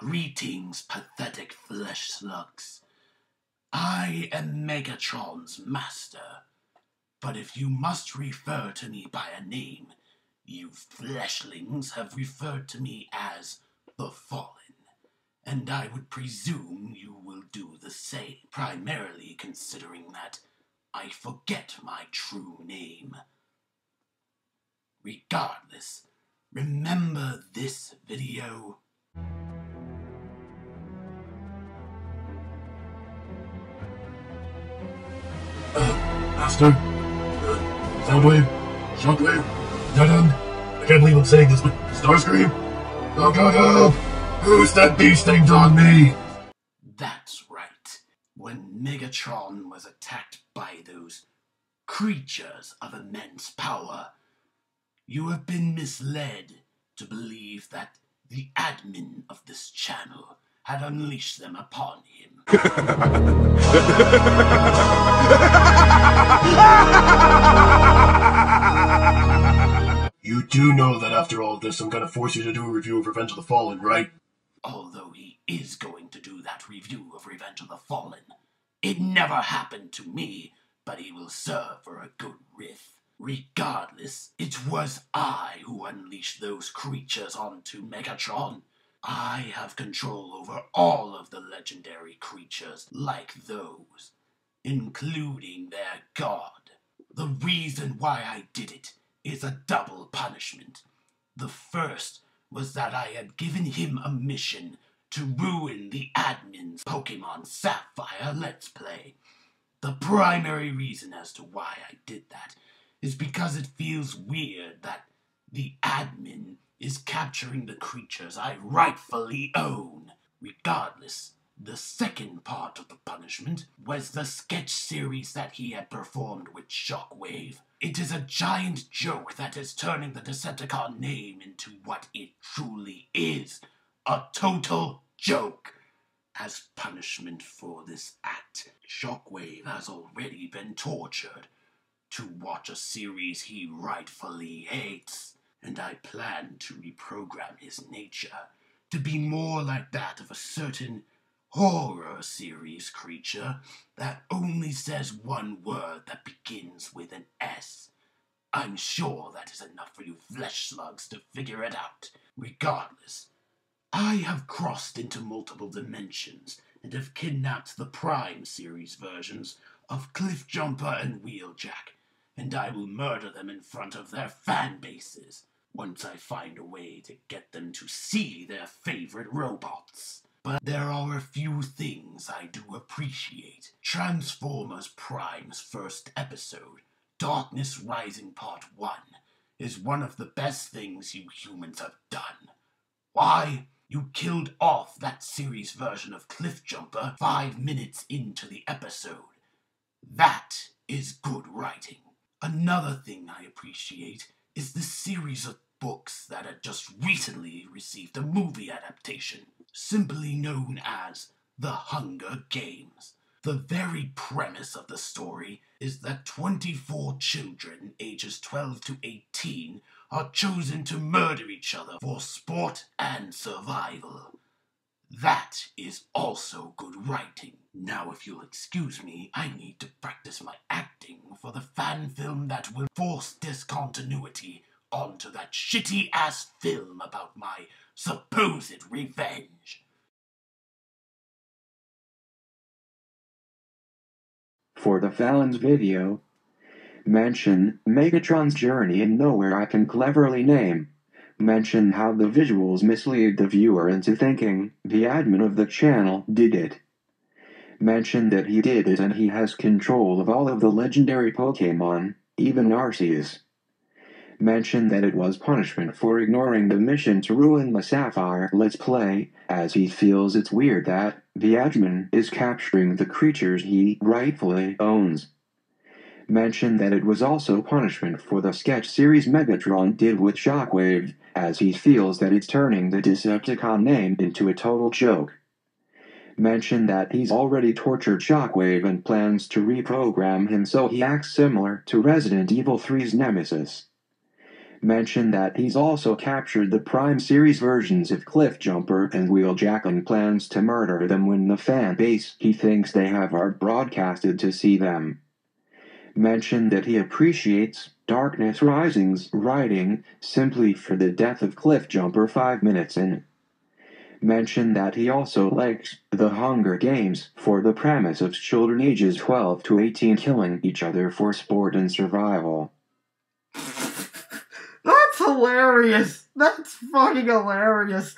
Greetings, pathetic flesh slugs. I am Megatron's master. But if you must refer to me by a name, you fleshlings have referred to me as the Fallen. And I would presume you will do the same, primarily considering that I forget my true name. Regardless, remember this video? Master? Soundwave? Shockwave? Dead End? I can't believe I'm saying this, but Starscream? Oh god, help! Who's that beast named on me? That's right. When Megatron was attacked by those creatures of immense power, you have been misled to believe that the admin of this channel had unleashed them upon him. You do know that after all this, I'm gonna force you to do a review of Revenge of the Fallen, right? Although he is going to do that review of Revenge of the Fallen. It never happened to me, but he will serve for a good riff. Regardless, it was I who unleashed those creatures onto Megatron. I have control over all of the legendary creatures like those, including their god. The reason why I did it is a double punishment. The first was that I had given him a mission to ruin the admin's Pokemon Sapphire Let's Play. The primary reason as to why I did that is because it feels weird that the admin is capturing the creatures I rightfully own. Regardless, the second part of the punishment was the sketch series that he had performed with Shockwave. It is a giant joke that is turning the Decepticon name into what it truly is, a total joke. As punishment for this act, Shockwave has already been tortured to watch a series he rightfully hates, and I plan to reprogram his nature to be more like that of a certain horror series creature that only says one word that begins with an S. I'm sure that is enough for you flesh slugs to figure it out. Regardless, I have crossed into multiple dimensions and have kidnapped the Prime series versions of Cliffjumper and Wheeljack, and I will murder them in front of their fan bases once I find a way to get them to see their favorite robots. But there are a few things I do appreciate. Transformers Prime's first episode, Darkness Rising Part 1, is one of the best things you humans have done. Why? You killed off that series version of Cliffjumper 5 minutes into the episode. That is good writing. Another thing I appreciate is the series of books that had just recently received a movie adaptation, simply known as The Hunger Games. The very premise of the story is that 24 children ages 12 to 18 are chosen to murder each other for sport and survival. That is also good writing. Now, if you'll excuse me, I need to practice my acting for the fan film that will force discontinuity onto that shitty-ass film about my supposed revenge. For the Fallon's video, mention Megatron's journey in nowhere I can cleverly name. Mention how the visuals mislead the viewer into thinking the admin of the channel did it. Mention that he did it and he has control of all of the legendary Pokemon, even Arceus. Mention that it was punishment for ignoring the mission to ruin the Sapphire Let's Play, as he feels it's weird that the admin is capturing the creatures he rightfully owns. Mention that it was also punishment for the sketch series Megatron did with Shockwave, as he feels that it's turning the Decepticon name into a total joke. Mention that he's already tortured Shockwave and plans to reprogram him so he acts similar to Resident Evil 3's Nemesis. Mention that he's also captured the Prime Series versions of Cliffjumper and Wheeljack and plans to murder them when the fan base he thinks they have are broadcasted to see them. Mention that he appreciates Darkness Rising's writing simply for the death of Cliffjumper 5 minutes in. Mention that he also likes The Hunger Games for the premise of children ages 12 to 18 killing each other for sport and survival. That's hilarious. That's fucking hilarious.